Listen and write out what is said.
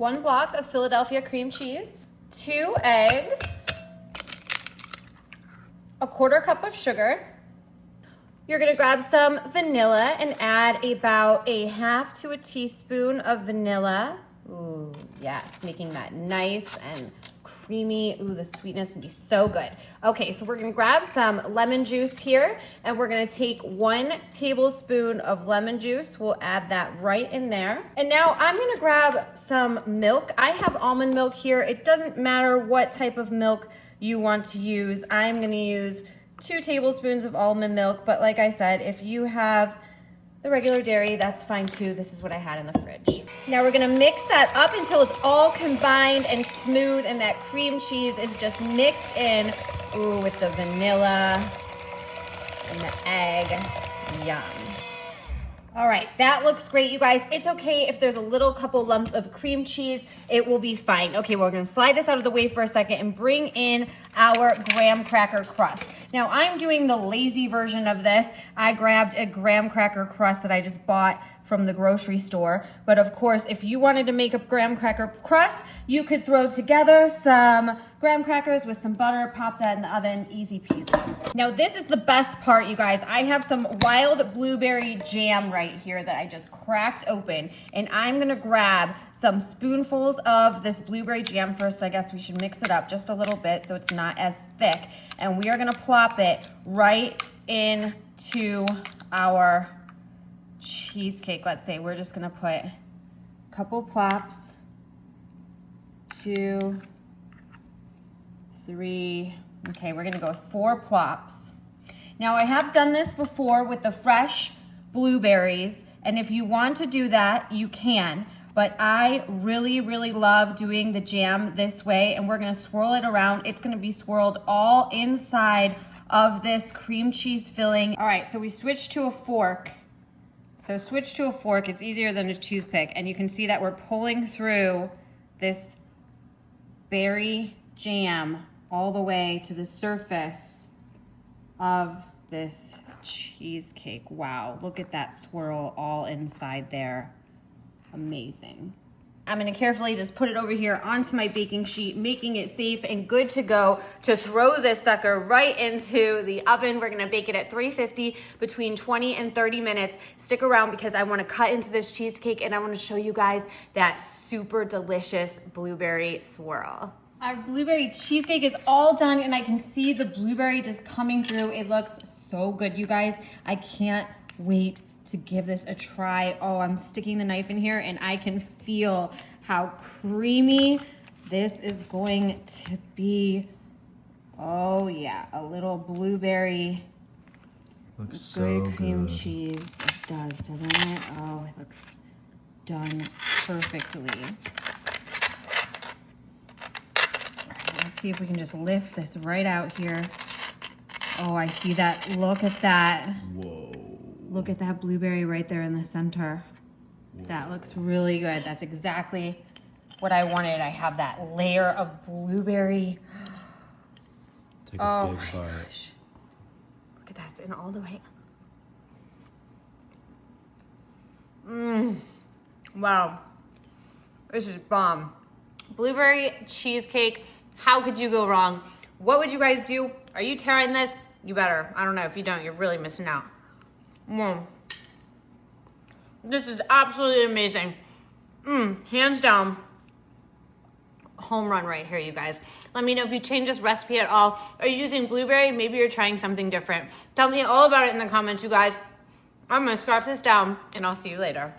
1 block of Philadelphia cream cheese, 2 eggs, a 1/4 cup of sugar. You're gonna grab some vanilla and add about a 1/2 to a teaspoon of vanilla. Ooh, yes, making that nice and creamy. Ooh, the sweetness would be so good. Okay, so we're gonna grab some lemon juice here, and we're gonna take 1 tablespoon of lemon juice. We'll add that right in there. And now I'm gonna grab some milk. I have almond milk here. It doesn't matter what type of milk you want to use. I'm gonna use 2 tablespoons of almond milk, but like I said, if you have the regular dairy, that's fine too. This is what I had in the fridge. Now we're gonna mix that up until it's all combined and smooth and that cream cheese is just mixed in, ooh, with the vanilla and the egg. Yum. All right, that looks great, you guys. It's okay if there's a little couple lumps of cream cheese, it will be fine. Okay, well, we're gonna slide this out of the way for a second and bring in our graham cracker crust. Now, I'm doing the lazy version of this. I grabbed a graham cracker crust that I just bought from the grocery store. But of course, if you wanted to make a graham cracker crust, you could throw together some graham crackers with some butter, pop that in the oven, easy peasy. Now this is the best part, you guys. I have some wild blueberry jam right here that I just cracked open, and I'm gonna grab some spoonfuls of this blueberry jam. First, I guess we should mix it up just a little bit so it's not as thick, and we are gonna plop it right into our cheesecake. Let's say we're just gonna put a couple plops, 2, 3, okay, we're gonna go 4 plops. Now I have done this before with the fresh blueberries, and if you want to do that, you can, but I really, really love doing the jam this way, and we're gonna swirl it around. It's gonna be swirled all inside of this cream cheese filling. All right, so we switched to a fork. So switch to a fork, it's easier than a toothpick, and you can see that we're pulling through this berry jam all the way to the surface of this cheesecake. Wow, look at that swirl all inside there. Amazing. I'm gonna carefully just put it over here onto my baking sheet, making it safe and good to go to throw this sucker right into the oven. We're gonna bake it at 350 between 20 and 30 minutes. Stick around because I wanna cut into this cheesecake and I wanna show you guys that super delicious blueberry swirl. Our blueberry cheesecake is all done and I can see the blueberry just coming through. It looks so good, you guys. I can't wait to give this a try. Oh, I'm sticking the knife in here and I can feel how creamy this is going to be. Oh yeah, a little blueberry, looks some good so cream good. cheese. It does, doesn't it? Oh, it looks done perfectly. Let's see if we can just lift this right out here. Oh, I see that. Look at that. Whoa. Look at that blueberry right there in the center. Whoa. That looks really good. That's exactly what I wanted. I have that layer of blueberry. Take a big bite. Gosh. Look at that. It's in all the way. Wow. This is bomb. Blueberry cheesecake. How could you go wrong? What would you guys do? Are you trying this? You better. I don't know. If you don't, you're really missing out. This is absolutely amazing. Hands down, home run right here, you guys. Let me know if you change this recipe at all. Are you using blueberry? Maybe you're trying something different. Tell me all about it in the comments, you guys. I'm gonna scarf this down and I'll see you later.